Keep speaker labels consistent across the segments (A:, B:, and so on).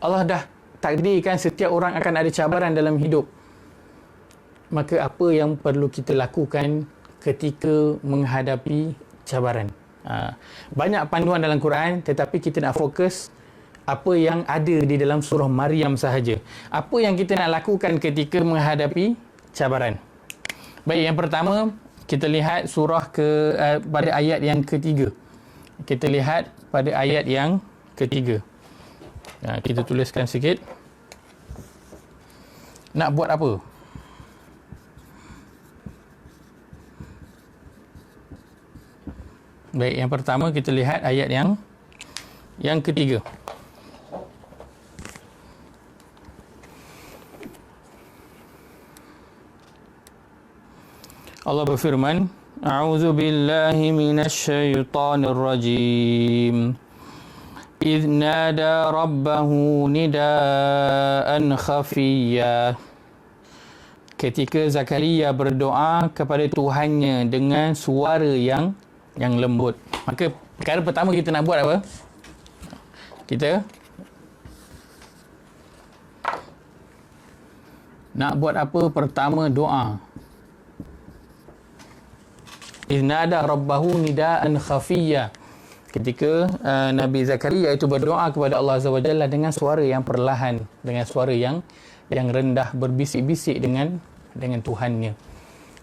A: Allah dah takdirkan setiap orang akan ada cabaran dalam hidup. Maka apa yang perlu kita lakukan ketika menghadapi cabaran? Banyak panduan dalam Quran, tetapi kita nak fokus apa yang ada di dalam surah Maryam sahaja. Apa yang kita nak lakukan ketika menghadapi cabaran? Baik, yang pertama kita lihat surah pada ayat yang ketiga. Kita lihat pada ayat yang ketiga. Kita tuliskan sikit. Nak buat apa? Baik, yang pertama kita lihat ayat yang ketiga. Allah berfirman, A'udzu billahi minasyaitonir rajim. إذ نادى ربه نداء خفيا. Ketika Zakaria berdoa kepada Tuhannya dengan suara yang lembut. Maka perkara pertama kita nak buat apa? Kita nak buat apa? Pertama, doa. إذ نادى ربه نداء خفيا. Ketika Nabi Zakaria itu berdoa kepada Allah Azza wa Jalla dengan suara yang perlahan, dengan suara yang rendah, berbisik-bisik dengan Tuhannya.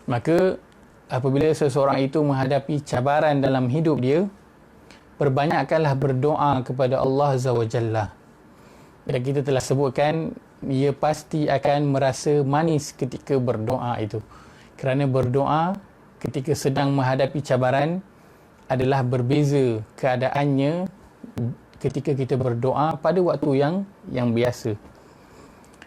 A: Maka apabila seseorang itu menghadapi cabaran dalam hidup dia, perbanyakkanlah berdoa kepada Allah Azza wa Jalla. Dan kita telah sebutkan, ia pasti akan merasa manis ketika berdoa itu. Kerana berdoa ketika sedang menghadapi cabaran adalah berbeza keadaannya ketika kita berdoa pada waktu yang biasa.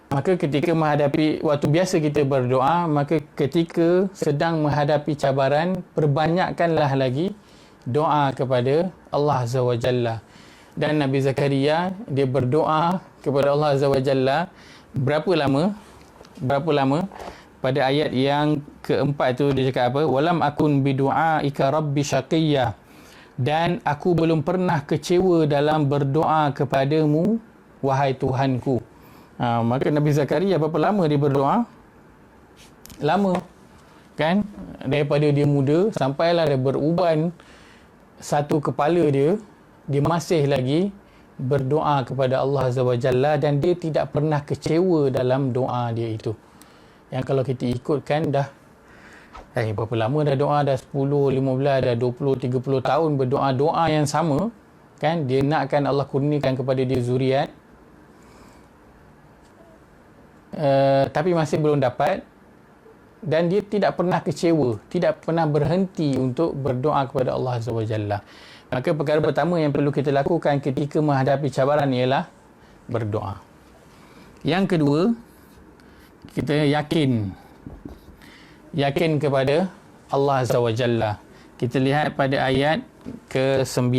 A: Maka ketika menghadapi waktu biasa kita berdoa, maka ketika sedang menghadapi cabaran, perbanyakkanlah lagi doa kepada Allah Azza wa Jalla. Dan Nabi Zakaria, dia berdoa kepada Allah Azza wa Jalla berapa lama? Pada ayat yang keempat tu dia cakap apa? Walam akun bidu'aika rabbi syaqiyya. Dan aku belum pernah kecewa dalam berdoa kepadamu, wahai Tuhanku. Maka Nabi Zakaria berapa lama dia berdoa? Lama. Kan? Daripada dia muda sampailah dia beruban satu kepala dia masih lagi berdoa kepada Allah Azza wa Jalla, dan dia tidak pernah kecewa dalam doa dia itu. Yang kalau kita ikutkan dah berapa lama dah doa, dah 10, 15, dah 20, 30 tahun berdoa doa yang sama, kan? Dia nakkan Allah kurniakan kepada dia zuriat, tapi masih belum dapat, dan dia tidak pernah kecewa, tidak pernah berhenti untuk berdoa kepada Allah Azza wa Jalla. Maka perkara pertama yang perlu kita lakukan ketika menghadapi cabaran ialah berdoa. Yang kedua, kita yakin kepada Allah Azza wa Jalla. Kita lihat pada ayat ke-9.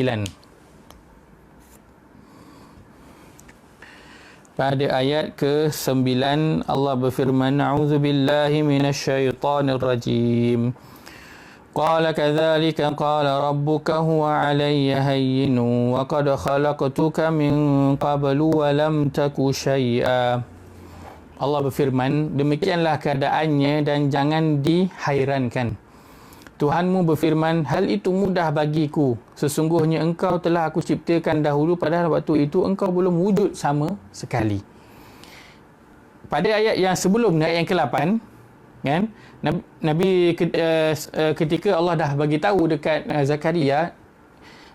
A: Pada ayat ke-9 Allah berfirman, A'udzubillahi minasyaitonir rajim. Qala kadzalika qala rabbuka huwa 'alayya hayyinu wa qad khalaqtuka min qablu wa lam taku syai'a. Allah berfirman, demikianlah keadaannya dan jangan dihairankan. Tuhanmu berfirman, hal itu mudah bagiku. Sesungguhnya engkau telah aku ciptakan dahulu, padahal waktu itu engkau belum wujud sama sekali. Pada ayat yang sebelum, ayat yang ke-8, kan? Nabi ketika Allah dah bagi tahu dekat Zakaria,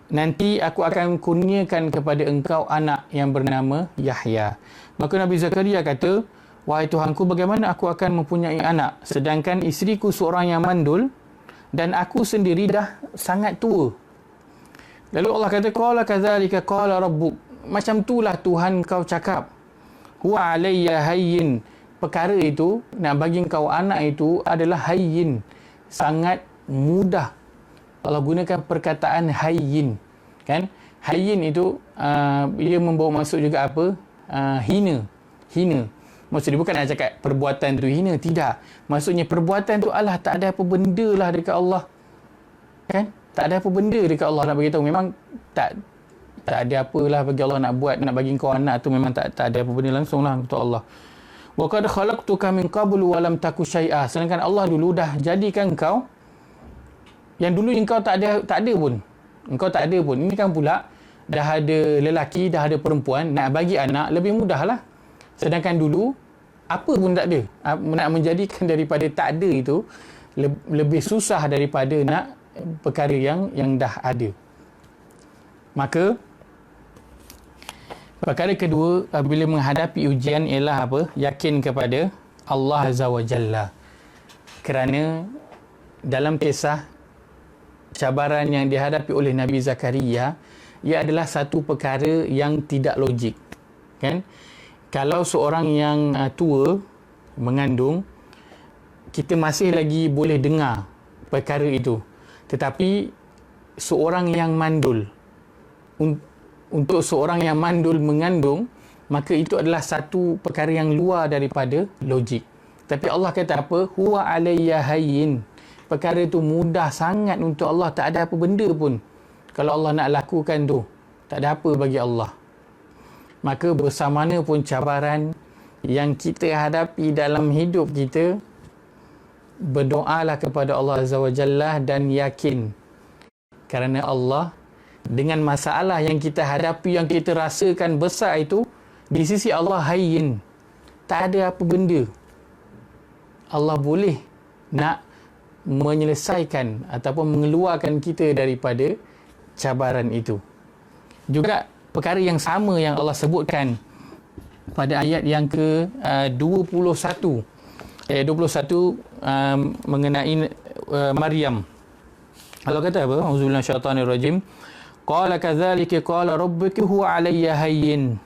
A: nanti aku akan kurniakan kepada engkau anak yang bernama Yahya. Maka Nabi Zakaria kata, wahai Tuhanku, bagaimana aku akan mempunyai anak sedangkan isteriku seorang yang mandul dan aku sendiri dah sangat tua. Lalu Allah kata, qala kadzalika qala rabbuk. Macam itulah Tuhan kau cakap. Huwa alayya hayyin. Perkara itu, nak bagi kau anak itu adalah hayyin, sangat mudah. Allah gunakan perkataan hayyin, kan? Hayyin itu ia membawa maksud juga apa? Hina. Maksudnya bukan nak cakap perbuatan tu hina, tidak. Maksudnya perbuatan tu Allah tak ada apa benda lah dekat Allah. Kan? Tak ada apa benda dekat Allah nak bagi tahu. Memang Tak ada apalah bagi Allah nak buat, nak bagi kau anak tu memang tak ada apa benda langsung lah untuk Allah. Wa qad khalaqtuka min qablu wa lam taku syai'a. Sedangkan Allah dulu dah jadikan kau yang dulu engkau tak ada pun. Engkau tak ada pun. Ini kan pula dah ada lelaki, dah ada perempuan, nak bagi anak lebih mudah lah. Sedangkan dulu apa pun tak ada. Nak menjadikan daripada tak ada itu lebih susah daripada nak perkara yang dah ada. Maka perkara kedua apabila menghadapi ujian ialah apa? Yakin kepada Allah Azza wa Jalla. Kerana dalam kisah cabaran yang dihadapi oleh Nabi Zakaria, ia adalah satu perkara yang tidak logik. Kan? Kalau seorang yang tua mengandung, kita masih lagi boleh dengar perkara itu. Tetapi seorang yang mandul, untuk seorang yang mandul mengandung, maka itu adalah satu perkara yang luar daripada logik. Tapi Allah kata apa? Huwa alayya hayyin. Perkara itu mudah sangat untuk Allah, tak ada apa benda pun. Kalau Allah nak lakukan tu, tak ada apa bagi Allah. Maka bersamana pun cabaran yang kita hadapi dalam hidup kita, berdoalah kepada Allah Azza wa Jalla dan yakin. Kerana Allah, dengan masalah yang kita hadapi, yang kita rasakan besar itu, di sisi Allah hayyin, tak ada apa benda. Allah boleh nak menyelesaikan ataupun mengeluarkan kita daripada cabaran itu. Juga perkara yang sama yang Allah sebutkan pada ayat yang ke-21, ayat 21 mengenai Maryam. Allah kata apa? Auzubillahi minasyaitanirrajim. Qala kadzalika qala rabbuki huwa alayya hayyin.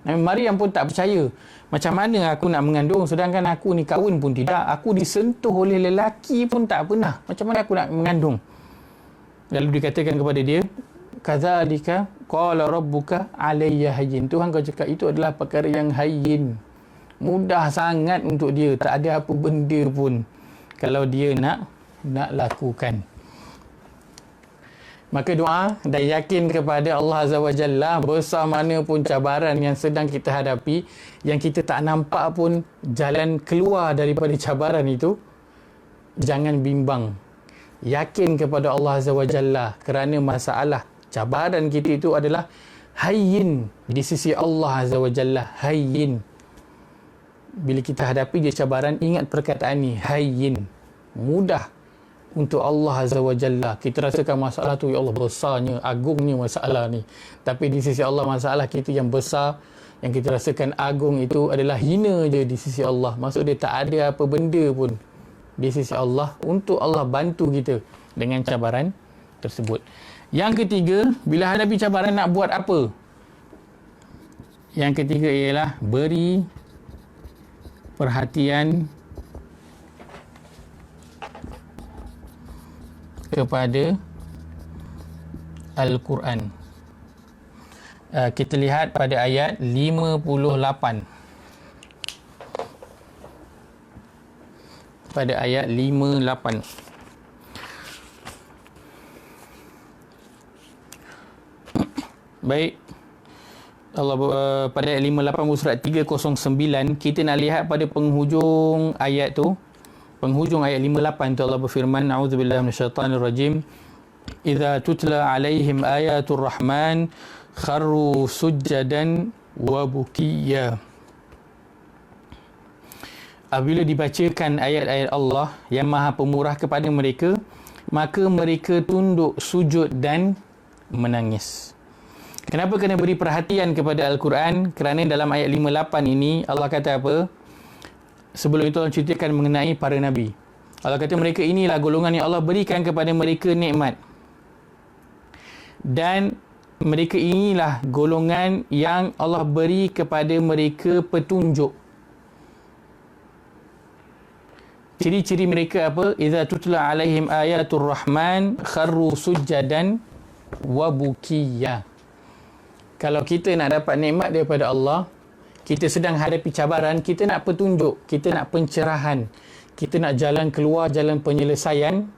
A: Nabi Maryam pun tak percaya. Macam mana aku nak mengandung sedangkan aku ni kahwin pun tidak. Aku disentuh oleh lelaki pun tak pernah. Macam mana aku nak mengandung? Lalu dikatakan kepada dia, kadzalika qala rabbuka alayya hayyin. Tuhan kau cakap itu adalah perkara yang hayyin. Mudah sangat untuk dia. Tak ada apa benda pun kalau dia nak lakukan. Maka doa dan yakin kepada Allah Azza wa Jalla, besar mana pun cabaran yang sedang kita hadapi, yang kita tak nampak pun jalan keluar daripada cabaran itu, jangan bimbang. Yakin kepada Allah Azza wa Jalla, kerana masalah cabaran kita itu adalah hayyin di sisi Allah Azza wa Jalla. Hayyin. Bila kita hadapi dia cabaran, ingat perkataan ni, hayyin, mudah untuk Allah Azza wa Jalla. Kita rasakan masalah tu, ya Allah, besarnya, agungnya masalah ni. Tapi di sisi Allah, masalah kita yang besar, yang kita rasakan agung itu adalah hina je di sisi Allah. Maksud dia tak ada apa benda pun di sisi Allah untuk Allah bantu kita dengan cabaran tersebut. Yang ketiga, bila hadapi cabaran nak buat apa? Yang ketiga ialah beri perhatian kepada Al-Quran. Kita lihat pada ayat 58. Pada ayat 58. Baik. Allah pada ayat 58 surat 309, kita nak lihat pada penghujung ayat tu. Penghujung ayat 58 tu Allah berfirman, a'udzubillahi minasyaitanirrajim, idza tutla alaihim ayatul rahman kharru sujjadan wa bukiya. Apabila dibacakan ayat-ayat Allah yang Maha Pemurah kepada mereka, maka mereka tunduk sujud dan menangis. Kenapa kena beri perhatian kepada Al-Quran? Kerana dalam ayat 58 ini Allah kata apa? Sebelum itu Allah ceritakan mengenai para Nabi. Allah kata mereka inilah golongan yang Allah berikan kepada mereka nikmat. Dan mereka inilah golongan yang Allah beri kepada mereka petunjuk. Ciri-ciri mereka apa? Idza tutla alaihim ayatul rahman kharru sujjadan wa bukiya. Kalau kita nak dapat nikmat daripada Allah, kita sedang hadapi cabaran, kita nak petunjuk, kita nak pencerahan, kita nak jalan keluar, jalan penyelesaian,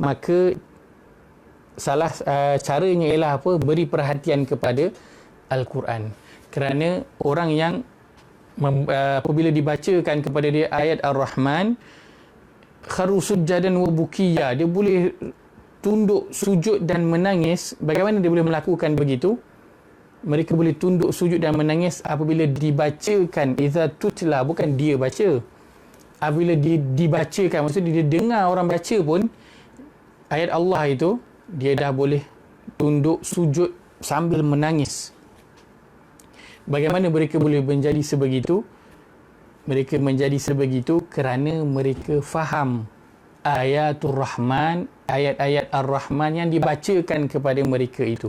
A: maka salah caranya ialah apa? Beri perhatian kepada Al-Quran. Kerana orang yang apabila dibacakan kepada dia ayat Ar-Rahman, kharu sujjadan wa bukiya, dia boleh tunduk sujud dan menangis. Bagaimana dia boleh melakukan begitu? Mereka boleh tunduk sujud dan menangis apabila dibacakan, iza tutla, bukan dia baca, apabila dibacakan, maksudnya dia dengar orang baca pun ayat Allah itu, dia dah boleh tunduk sujud sambil menangis. Bagaimana mereka boleh menjadi sebegitu? Mereka menjadi sebegitu kerana mereka faham ayatul Rahman, ayat-ayat Ar-Rahman yang dibacakan kepada mereka itu.